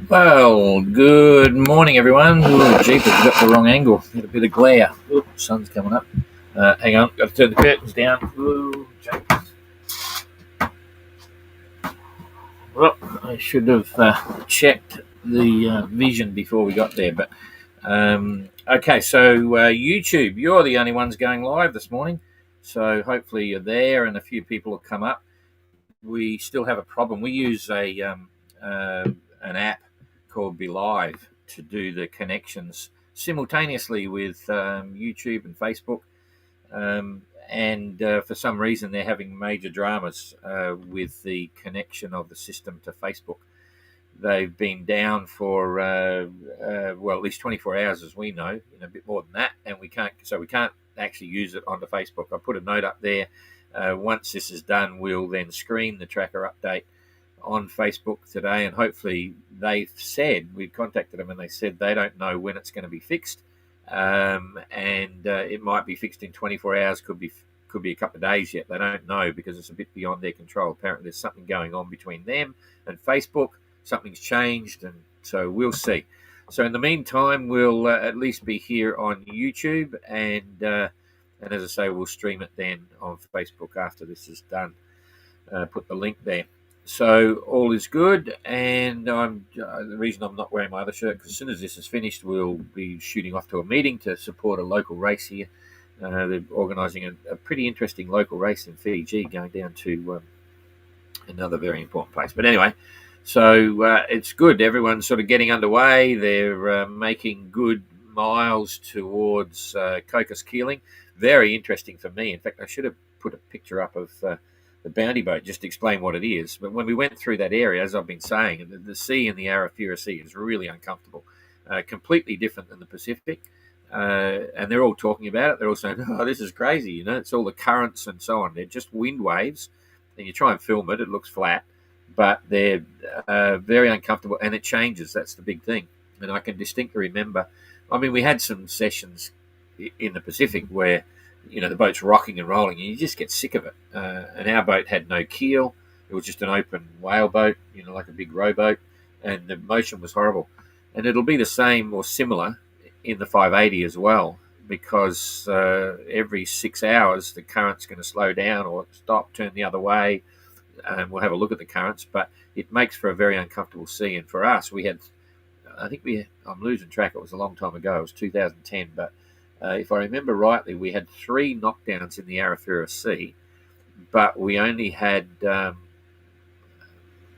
Well, good morning, everyone. Ooh, jeepers, got the wrong angle. Got a bit of glare. Ooh, sun's coming up. Hang on, got to turn the curtains down. Ooh, jeepers. Well, I should have checked the vision before we got there. But okay, so YouTube, you're the only ones going live this morning. So hopefully you're there, and a few people will come up. We still have a problem. We use an app called Be Live to do the connections simultaneously with YouTube and Facebook. And for some reason, they're having major dramas with the connection of the system to Facebook. They've been down for well, at least 24 hours, as we know, a bit more than that, and we can't actually use it onto Facebook. I put a note up there. Once this is done, we'll then screen the tracker update on Facebook today, and hopefully they've said, we contacted them and they said they don't know when it's going to be fixed, and it might be fixed in 24 hours, could be a couple of days yet. They don't know because it's a bit beyond their control. Apparently there's something going on between them and Facebook. Something's changed, and so we'll see. So in the meantime, we'll at least be here on YouTube, and as I say, we'll stream it then on Facebook after this is done. Put the link there. So all is good, and the reason I'm not wearing my other shirt, because as soon as this is finished, we'll be shooting off to a meeting to support a local race here. They're organising a pretty interesting local race in Fiji, going down to another very important place. But anyway, so it's good. Everyone's sort of getting underway. They're making good miles towards Cocos Keeling. Very interesting for me. In fact, I should have put a picture up of the bounty boat just to explain what it is. But when we went through that area, as I've been saying, the sea in the Arafura Sea is really uncomfortable, completely different than the Pacific. And they're all talking about it. They're all saying, "Oh, this is crazy." It's all the currents and so on. They're just wind waves, and you try and film it, it looks flat, but they're very uncomfortable, and it changes. That's the big thing. And I can distinctly remember, we had some sessions in the Pacific where the boat's rocking and rolling, and you just get sick of it. And our boat had no keel; it was just an open whale boat, like a big rowboat, and the motion was horrible. And it'll be the same or similar in the 580 as well, because every 6 hours the current's going to slow down or stop, turn the other way, and we'll have a look at the currents. But it makes for a very uncomfortable sea. And for us, I'm losing track, it was a long time ago, it was 2010, but if I remember rightly, we had 3 knockdowns in the Arafura Sea, but we only had 1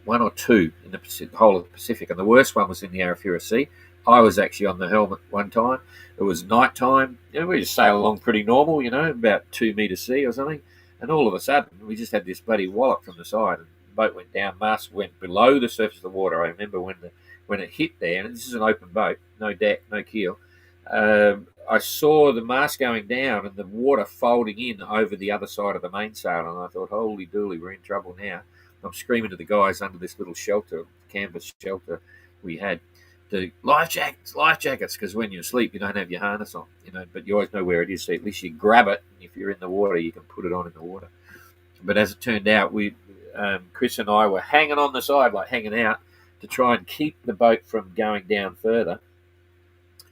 or 2 in the whole of the Pacific, and the worst one was in the Arafura Sea. I was actually on the helm at one time. It was night time. We just sail along pretty normal, about 2 metre sea or something, and all of a sudden we just had this bloody wallop from the side, and the boat went down, mast went below the surface of the water. I remember when it hit there, and this is an open boat, no deck, no keel. I saw the mast going down and the water folding in over the other side of the mainsail, and I thought, holy dooly, we're in trouble now. I'm screaming to the guys under this little shelter, canvas shelter we had, to life jackets, because when you're asleep, you don't have your harness on, but you always know where it is, so at least you grab it, and if you're in the water, you can put it on in the water. But as it turned out, Chris and I were hanging on the side, like hanging out, to try and keep the boat from going down further,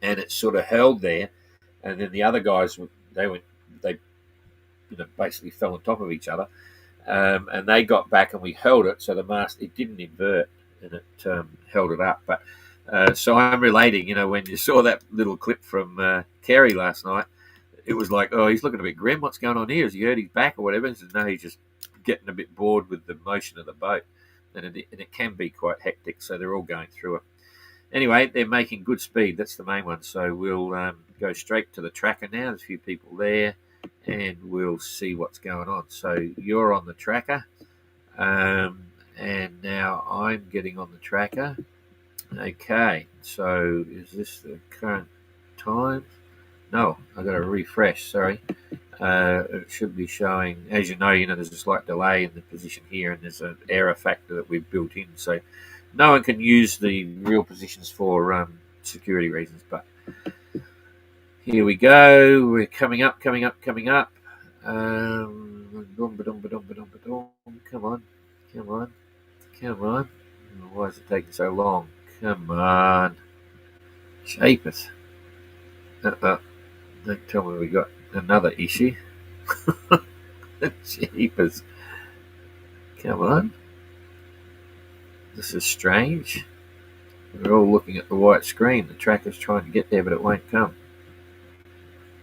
and it sort of held there. And then the other guys, they basically fell on top of each other, and they got back, and we held it so the mast, it didn't invert, and it held it up. But so I'm relating, when you saw that little clip from Kerry last night, it was like, oh, he's looking a bit grim. What's going on here? Has he hurt his back or whatever? He said, no, he's just getting a bit bored with the motion of the boat, and it can be quite hectic. So they're all going through it. Anyway, they're making good speed. That's the main one. So we'll go straight to the tracker now. There's a few people there, and we'll see what's going on. So you're on the tracker, and now I'm getting on the tracker. Okay, so is this the current time? No, I've got to refresh, sorry. It should be showing, as you know, there's a slight delay in the position here, and there's an error factor that we've built in. So no one can use the real positions for security reasons, but here we go. We're coming up. Come on. Why is it taking so long? Come on. Jeepers. Don't tell me we got another issue. Jeepers. Come on. This is strange. We're all looking at the white screen. The tracker's trying to get there, but it won't come.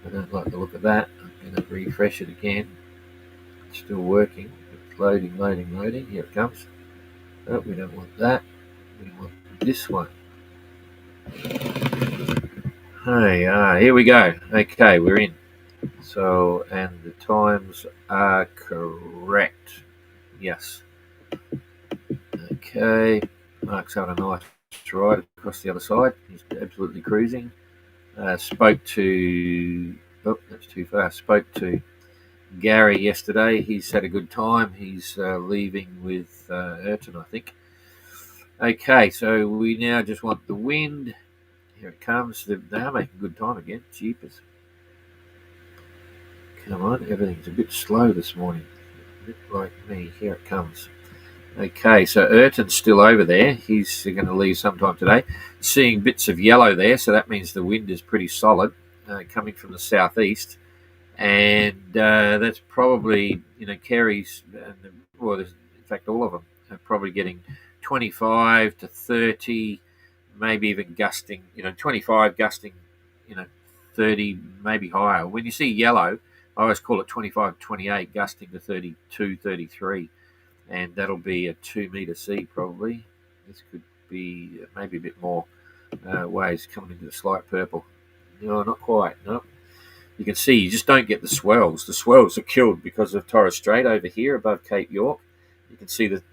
I don't like the look of that. I'm going to refresh it again. It's still working. It's loading, loading, loading. Here it comes. Oh, we don't want that. We want this one. Hey, here we go. Okay, we're in. So, and the times are correct. Yes. Okay. Mark's had a nice ride across the other side. He's absolutely cruising. Spoke to... Oh, that's too fast. Spoke to Gary yesterday. He's had a good time. He's leaving with Ayrton, I think. Okay, so we now just want the wind. Here it comes. They're making good time again. Jeepers. Come on, everything's a bit slow this morning. A bit like me. Here it comes. Okay, so Ayrton's still over there. He's going to leave sometime today. Seeing bits of yellow there, so that means the wind is pretty solid, coming from the southeast. And that's probably, Kerry's, well, in fact, all of them are probably getting 25 to 30, maybe even gusting, 25 gusting, 30, maybe higher. When you see yellow, I always call it 25 to 28, gusting to 32, 33. And that'll be a 2 metre sea probably. This could be maybe a bit more waves coming into the slight purple. No, not quite. No. You can see you just don't get the swells. The swells are killed because of Torres Strait over here above Cape York. You can see the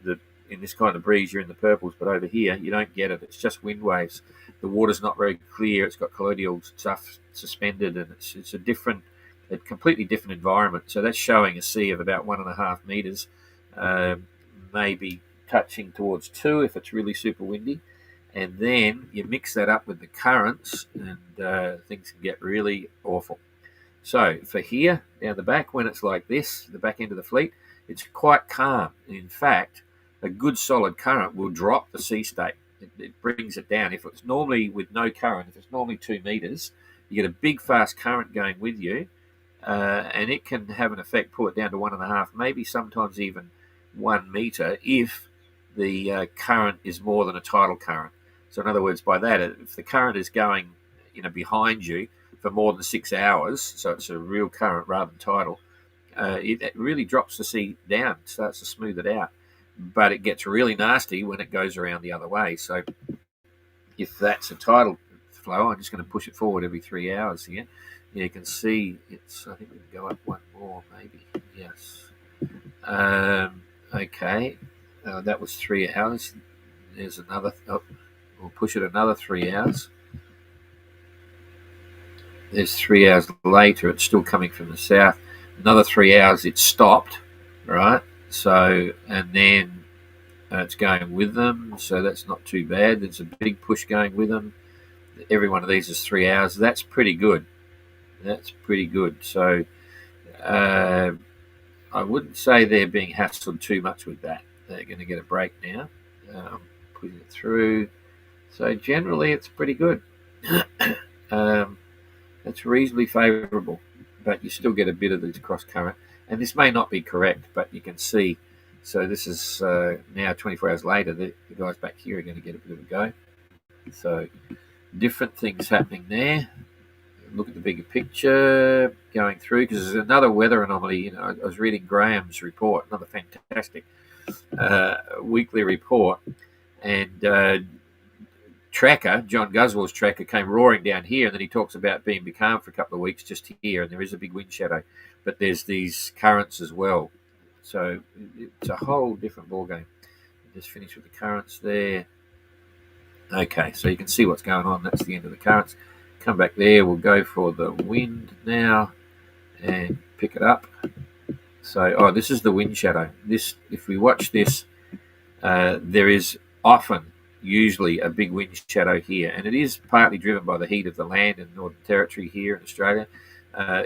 in this kind of breeze you're in the purples, but over here you don't get it. It's just wind waves. The water's not very clear. It's got colloidal stuff suspended, and it's a completely different environment. So that's showing a sea of about 1.5 metres. Maybe touching towards 2 if it's really super windy, and then you mix that up with the currents and things can get really awful. So for here down the back, when it's like this, the back end of the fleet, it's quite calm. In fact, a good solid current will drop the sea state. It brings it down. If it's normally with no current, if it's normally 2 meters, you get a big fast current going with you, and it can have an effect, pull it down to 1.5, maybe sometimes even 1 meter if the current is more than a tidal current. So in other words, by that, if the current is going, behind you for more than 6 hours, so it's a real current rather than tidal, it really drops the sea down, starts to smooth it out. But it gets really nasty when it goes around the other way. So if that's a tidal flow, I'm just going to push it forward every 3 hours here. You can see it's, I think we can go up one more maybe. Yes. Okay, that was 3 hours. There's another. We'll push it another 3 hours. There's 3 hours later. It's still coming from the south. Another 3 hours. It stopped. Right. So and then it's going with them. So that's not too bad. There's a big push going with them. Every one of these is 3 hours. That's pretty good. That's pretty good. So I wouldn't say they're being hassled too much with that. They're going to get a break now. Putting it through. So generally it's pretty good. It's reasonably favourable, but you still get a bit of the cross current. And this may not be correct, but you can see. So this is now 24 hours later. The guys back here are going to get a bit of a go. So different things happening there. Look at the bigger picture going through, because there's another weather anomaly. I was reading Graham's report, another fantastic weekly report, and Tracker, John Guswell's Tracker, came roaring down here, and then he talks about being becalmed for a couple of weeks just here, and there is a big wind shadow, but there's these currents as well. So it's a whole different ballgame. Just finish with the currents there. Okay, so you can see what's going on. That's the end of the currents. Come back there. We'll go for the wind now and pick it up. So, this is the wind shadow. This, if we watch this, there is usually a big wind shadow here, and it is partly driven by the heat of the land in Northern Territory here in Australia.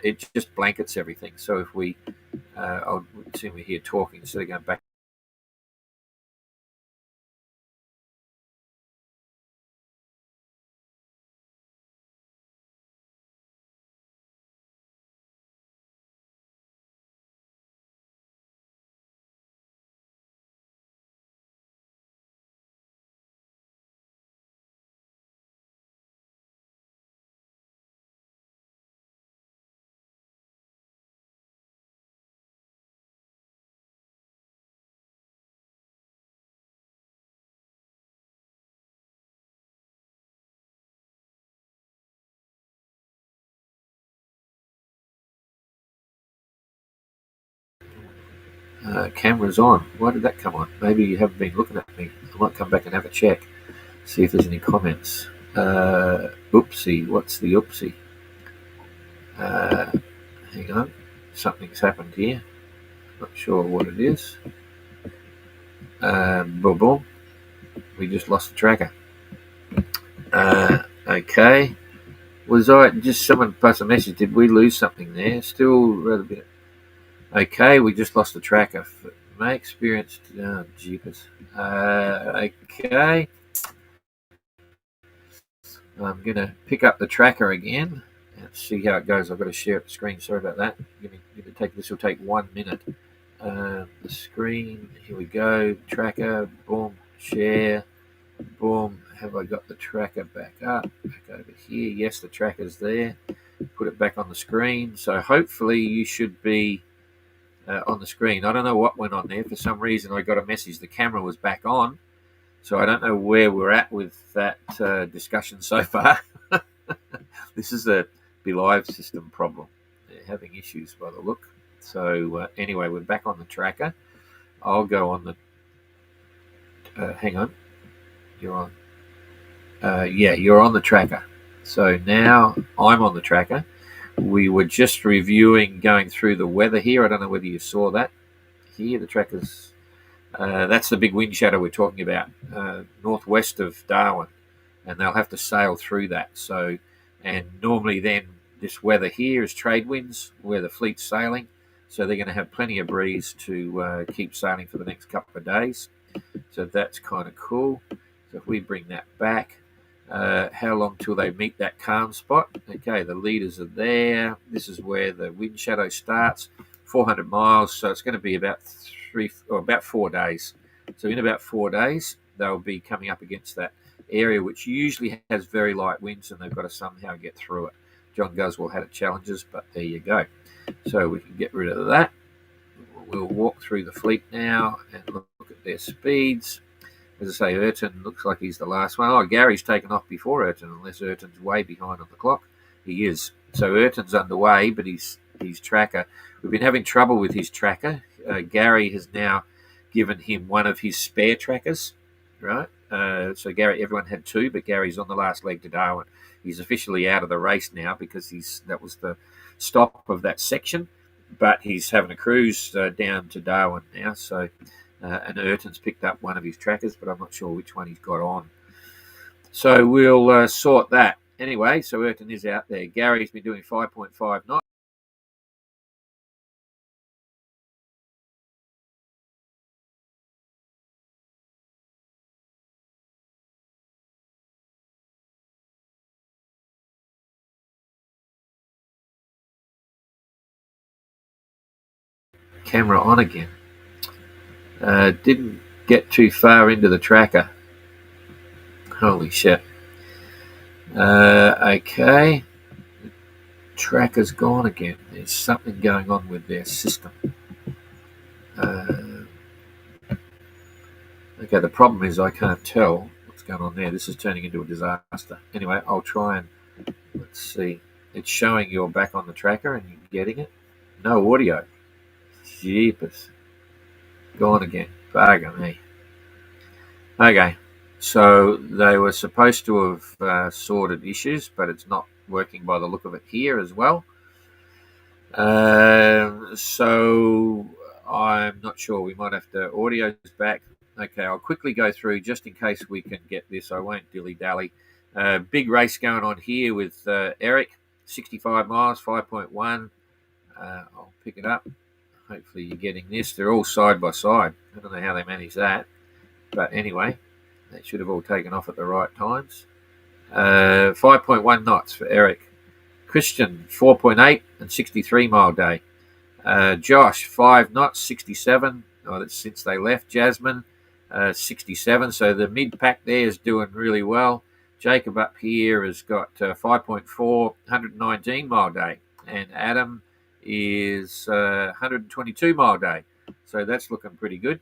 It just blankets everything. So if we, I'll see we're here talking instead of going back Camera's on. Why did that come on? Maybe you haven't been looking at me. I might come back and have a check. See if there's any comments. Oopsie. What's the oopsie? Hang on. Something's happened here. Not sure what it is. Boom, boom. We just lost the tracker. Okay. Was I just someone passed a message? Did we lose something there? Still rather bit. Okay, we just lost the tracker. May experience. Oh, jeepers. Okay. I'm going to pick up the tracker again and see how it goes. I've got to share the screen. Sorry about that. This will take 1 minute. The screen. Here we go. Tracker. Boom. Share. Boom. Have I got the tracker back up? Back over here. Yes, the tracker's there. Put it back on the screen. So hopefully you should be on the screen. I don't know what went on there. For some reason I got a message. The camera was back on. So I don't know where we're at with that discussion so far. This is a BeLive system problem. They're having issues by the look. So anyway, we're back on the tracker. I'll go on the... hang on. You're on. Yeah, you're on the tracker. So now I'm on the tracker. We were just reviewing, going through the weather here. I don't know whether you saw that. Here, the tracker's... that's the big wind shadow we're talking about, northwest of Darwin, and they'll have to sail through that. So, and normally then this weather here is trade winds where the fleet's sailing, so they're going to have plenty of breeze to keep sailing for the next couple of days. So that's kind of cool. So if we bring that back, how long till they meet that calm spot? Okay, the leaders are there. This is where the wind shadow starts, 400 miles. So it's going to be about about 4 days. So in about 4 days, they'll be coming up against that area, which usually has very light winds, and they've got to somehow get through it. John Guswell had challenges, but there you go. So we can get rid of that. We'll walk through the fleet now and look at their speeds. As I say, Ayrton looks like he's the last one. Oh, Gary's taken off before Ayrton, unless Ayrton's way behind on the clock. He is. So Ayrton's underway, but his tracker, we've been having trouble with his tracker. Gary has now given him one of his spare trackers, right? So Gary, everyone had two, but Gary's on the last leg to Darwin. He's officially out of the race now because that was the stop of that section, but he's having a cruise down to Darwin now. So, and Ayrton's picked up one of his trackers, but I'm not sure which one he's got on. So we'll sort that. Anyway, so Ayrton is out there. Gary's been doing 5.5 knots. Camera on again. Didn't get too far into the tracker. Holy shit. Okay. The tracker's gone again. There's something going on with their system. Okay, the problem is I can't tell what's going on there. This is turning into a disaster. Anyway, I'll try and... Let's see. It's showing you're back on the tracker and you're getting it. No audio. Jeepers. Gone again. Bugger me. Okay. So they were supposed to have sorted issues, but it's not working by the look of it here as well. So I'm not sure. We might have to... Audio's back. Okay, I'll quickly go through just in case we can get this. I won't dilly-dally. Big race going on here with Eric. 65 miles, 5.1. I'll pick it up. Hopefully you're getting this. They're all side by side. I don't know how they manage that. But anyway, they should have all taken off at the right times. 5.1 knots for Eric. Christian, 4.8 and 63 mile day. Josh, 5 knots, 67. Oh, that's since they left. Jasmine, 67. So the mid pack there is doing really well. Jacob up here has got 5.4, 119 mile day. And Adam is 122 mile day. So that's looking pretty good.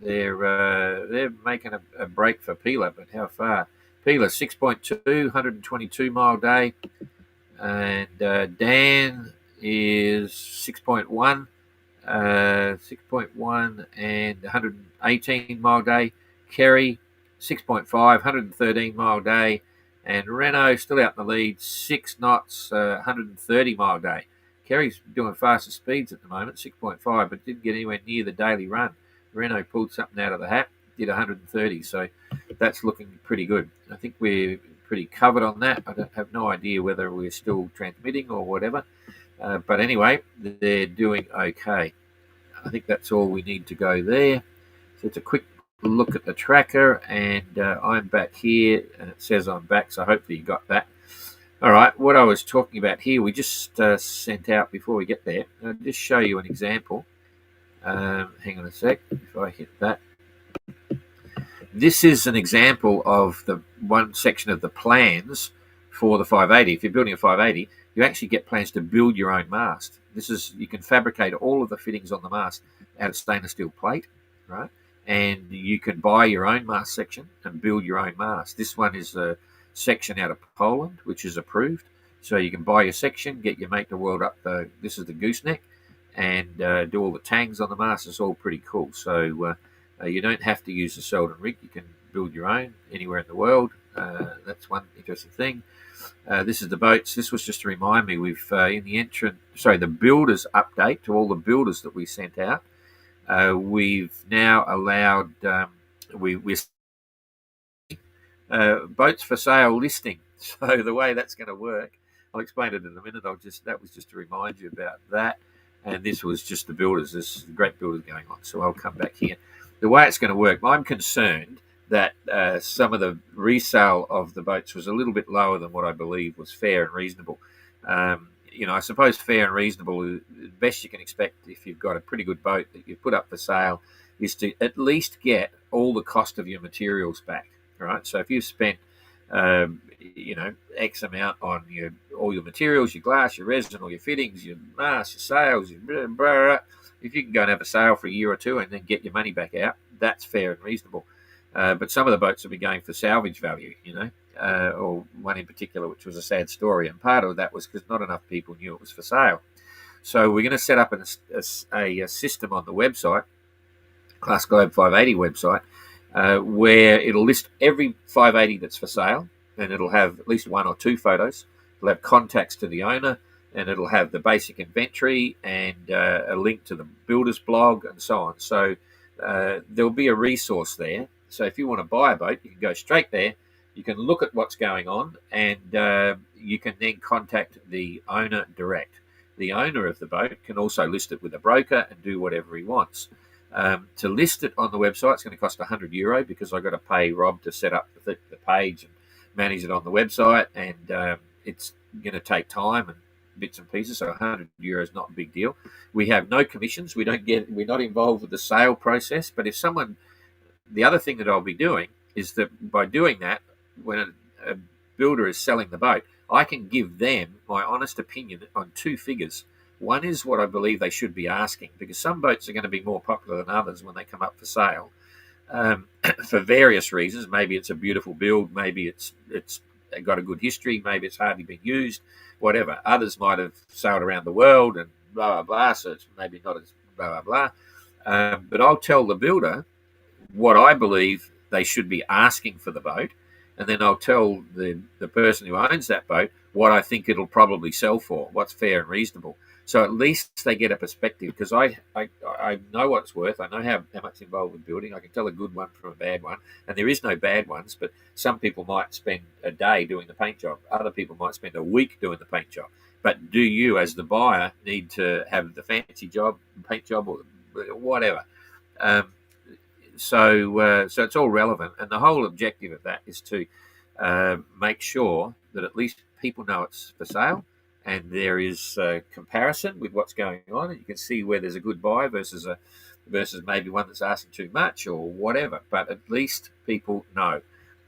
They're making a break for Peeler, but how far? Peeler 6.2, 122 mile day, and Dan is 6.1, 6.1 and 118 mile day. Kerry 6.5, 113 mile day. And Renault still out in the lead, 6 knots, 130 mile day. Kerry's doing faster speeds at the moment, 6.5, but didn't get anywhere near the daily run. Renault pulled something out of the hat, did 130, so that's looking pretty good. I think we're pretty covered on that. I have no idea whether we're still transmitting or whatever. But anyway, they're doing okay. I think that's all we need to go there. So it's a quick look at the tracker, and I'm back here, and it says I'm back, so hopefully you got that. All right, what I was talking about here, we just sent out before we get there. I'll just show you an example. Hang on a sec, if I hit that. This is an example of the one section of the plans for the 580. If you're building a 580, you actually get plans to build your own mast. You can fabricate all of the fittings on the mast out of stainless steel plate, right? And you can buy your own mast section and build your own mast. This one is a section out of Poland, which is approved. So you can buy your section, get your mate to weld up this is the gooseneck, and do all the tangs on the mast. It's all pretty cool. So you don't have to use a Selden rig. You can build your own anywhere in the world. That's one interesting thing. This is the boats. This was just to remind me, we've in the builders update to all the builders that we sent out. We've now allowed we're boats for sale listing. So the way that's going to work, I'll explain it in a minute. That was just to remind you about that. And this was just the builders. There's great builders going on. So I'll come back here. The way it's going to work, I'm concerned that some of the resale of the boats was a little bit lower than what I believe was fair and reasonable. I suppose fair and reasonable, the best you can expect if you've got a pretty good boat that you put up for sale is to at least get all the cost of your materials back, right? So if you've spent, X amount on all your materials, your glass, your resin, all your fittings, your mast, your sails, your blah, blah, if you can go and have a sale for a year or two and then get your money back out, that's fair and reasonable. But some of the boats have been going for salvage value, or one in particular, which was a sad story. And part of that was because not enough people knew it was for sale. So we're going to set up a system on the website, Class Globe 580 website, where it'll list every 580 that's for sale, and it'll have at least one or two photos. It'll have contacts to the owner, and it'll have the basic inventory and a link to the builder's blog and so on. So there'll be a resource there. So if you want to buy a boat, you can go straight there. You can look at what's going on, and you can then contact the owner direct. The owner of the boat can also list it with a broker and do whatever he wants. To list it on the website, it's going to cost €100 because I've got to pay Rob to set up the page and manage it on the website, and it's going to take time and bits and pieces. So €100 is not a big deal. We have no commissions. We're not involved with the sale process. But the other thing that I'll be doing is that by doing that, when a builder is selling the boat, I can give them my honest opinion on two figures. One is what I believe they should be asking, because some boats are going to be more popular than others when they come up for sale, for various reasons. Maybe it's a beautiful build, maybe it's got a good history, maybe it's hardly been used, whatever. Others might have sailed around the world and blah, blah, blah, so it's maybe not as blah, blah, blah. But I'll tell the builder what I believe they should be asking for the boat, and then I'll tell the person who owns that boat what I think it'll probably sell for, what's fair and reasonable. So at least they get a perspective, because I know what it's worth. I know how much involved with building. I can tell a good one from a bad one, and there is no bad ones, but some people might spend a day doing the paint job. Other people might spend a week doing the paint job. But do you, as the buyer, need to have the fancy job, paint job, or whatever? So it's all relevant, and the whole objective of that is to make sure that at least people know it's for sale, and there is a comparison with what's going on, and you can see where there's a good buy versus maybe one that's asking too much or whatever. But at least people know,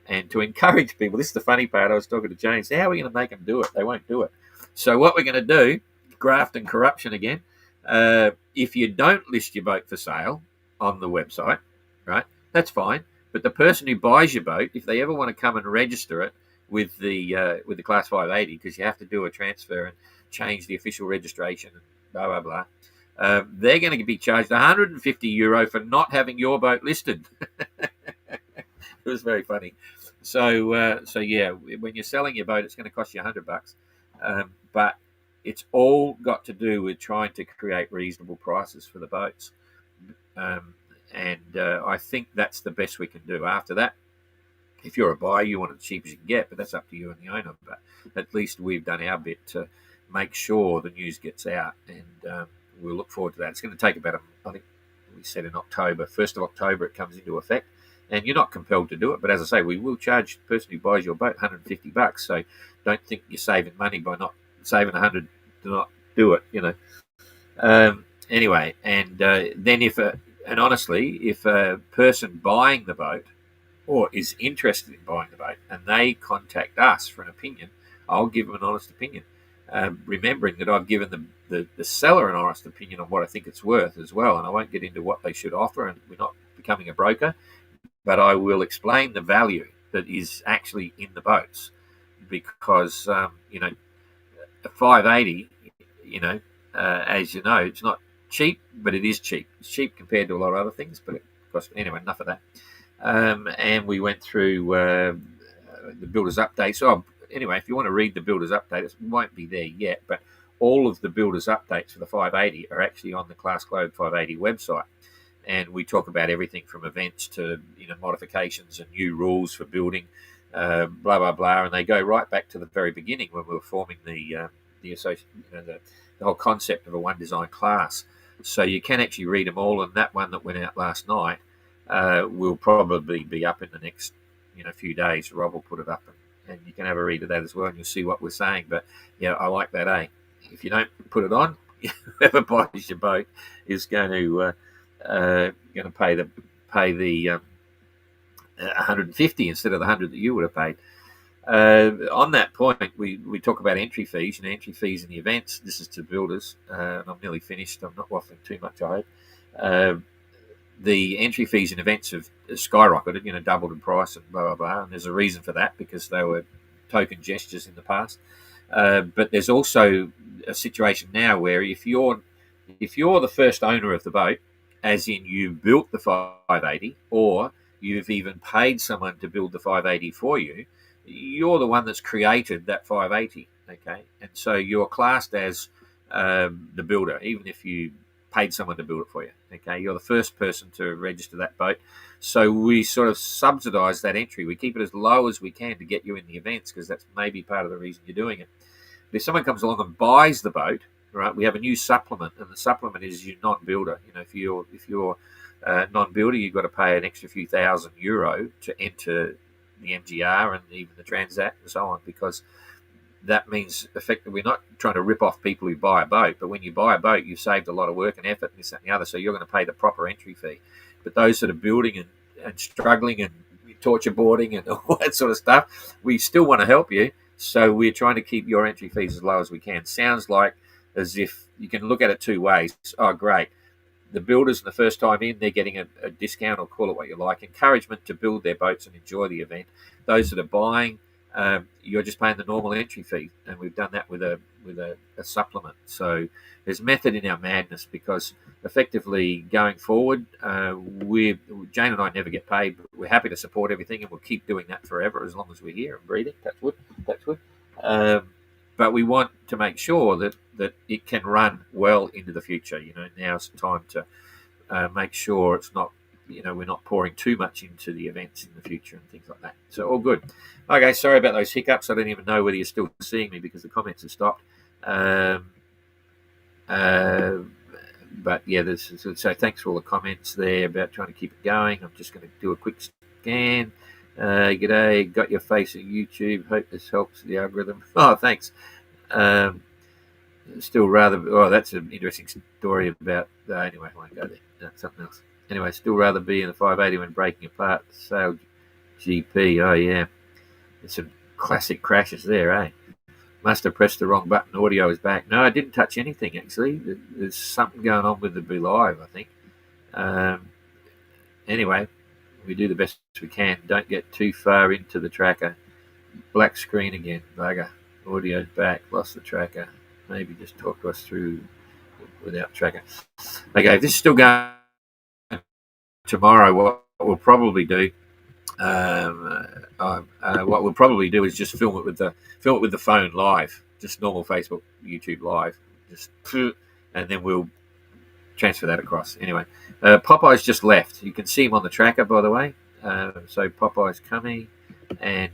and to encourage people. This is the funny part. I was talking to James. How are we going to make them do it? They won't do it. So what we're going to do, graft and corruption again. If you don't list your boat for sale on the website, right, that's fine. But the person who buys your boat, if they ever want to come and register it with the Class 580, because you have to do a transfer and change the official registration and blah, blah, blah. they're going to be charged €150 for not having your boat listed. It was very funny. So yeah, when you're selling your boat, it's going to cost you $100, but it's all got to do with trying to create reasonable prices for the boats, and I think that's the best we can do. After that, if you're a buyer, you want it as cheap as you can get, but that's up to you and the owner. But at least we've done our bit to make sure the news gets out, and we'll look forward to that. It's going to take about, I think we said in October, 1st of October, it comes into effect. And you're not compelled to do it, but as I say, we will charge the person who buys your boat $150. So don't think you're saving money by not saving $100 to not do it. Anyway, and then and honestly, if a person buying the boat or is interested in buying the boat and they contact us for an opinion, I'll give them an honest opinion, remembering that I've given the seller an honest opinion on what I think it's worth as well, and I won't get into what they should offer, and we're not becoming a broker. But I will explain the value that is actually in the boats, because a 580, as you know, it's not cheap, but it is cheap. It's cheap compared to a lot of other things, but it costs. Anyway, enough of that. And we went through the builder's updates. So anyway, if you want to read the builder's update, it won't be there yet, but all of the builder's updates for the 580 are actually on the Class Globe 580 website. And we talk about everything from events to modifications and new rules for building, blah blah blah, and they go right back to the very beginning when we were forming the whole concept of a one design class. So you can actually read them all, and that one that went out last night will probably be up in the next few days. Rob will put it up, and you can have a read of that as well, and you'll see what we're saying. But yeah, I like that. If you don't put it on, whoever buys your boat is going to pay the 150 instead of the 100 that you would have paid. On that point, we talk about entry fees. Entry fees in the events. This is to builders, and I'm nearly finished. I'm not waffling too much, I hope. The entry fees in events have skyrocketed. Doubled in price and blah blah blah. And there's a reason for that, because they were token gestures in the past. But there's also a situation now where if you're the first owner of the boat, as in you built the 580, or you've even paid someone to build the 580 for you, you're the one that's created that 580, okay? And so you're classed as the builder, even if you paid someone to build it for you, okay? You're the first person to register that boat. So we sort of subsidise that entry. We keep it as low as we can to get you in the events, because that's maybe part of the reason you're doing it. But if someone comes along and buys the boat, right, we have a new supplement, and the supplement is your non-builder. If you're non-builder, you've got to pay an extra few €1,000 to enter the MGR and even the Transat and so on, because that means effectively we're not trying to rip off people who buy a boat, but when you buy a boat, you've saved a lot of work and effort and this, that, and the other, so you're going to pay the proper entry fee. But those that are building and struggling and torture boarding and all that sort of stuff, we still want to help you, so we're trying to keep your entry fees as low as we can. Sounds like as if you can look at it two ways. Oh, great. The builders, the first time in, they're getting a discount, or call it what you like, encouragement to build their boats and enjoy the event. Those that are buying, you're just paying the normal entry fee, and we've done that with a supplement. So there's method in our madness, because effectively going forward, Jane and I never get paid, but we're happy to support everything, and we'll keep doing that forever as long as we're here and breathing. Touch wood. But we want to make sure that it can run well into the future. Now's the time to make sure it's not, we're not pouring too much into the events in the future and things like that. So all good. Okay, sorry about those hiccups. I don't even know whether you're still seeing me because the comments have stopped. But yeah, so thanks for all the comments there about trying to keep it going. I'm just going to do a quick scan. G'day, got your face at YouTube. Hope this helps the algorithm. Oh, thanks. Still rather. Oh, that's an interesting story about. Anyway, I won't go there. No, something else. Anyway, still rather be in the 580 when breaking apart. Sail GP. Oh yeah, there's some classic crashes there, eh? Must have pressed the wrong button. Audio is back. No, I didn't touch anything actually. There's something going on with the Be Live, I think. Anyway. We do the best we can. Don't get too far into the tracker. Black screen again. Bugger. Audio's back. Lost the tracker. Maybe just talk us through without Tracker. Okay, if this is still going tomorrow, what we'll probably do, what we'll probably do is just film it with the phone live, just normal Facebook, YouTube live, just and then we'll transfer that across. Anyway, Popeye's just left. You can see him on the tracker, by the way. So Popeye's coming, and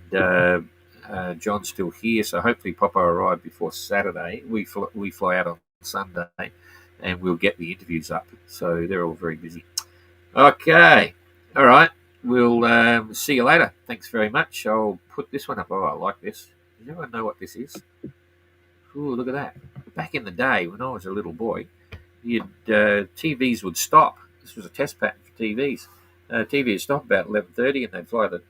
John's still here. So hopefully Popeye arrived before Saturday. We fly out on Sunday, and we'll get the interviews up. So they're all very busy. Okay, all right. We'll see you later. Thanks very much. I'll put this one up. Oh, I like this. Does anyone know what this is? Ooh, look at that. Back in the day when I was a little boy, TVs would stop. This was a test pattern for TVs. TV would stop about 11:30, and they'd fly the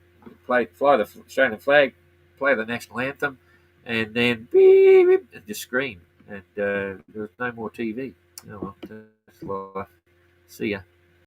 Australian flag, play the national anthem, and then beep, beep, and just scream. And there was no more TV. Oh well, that's life. See ya.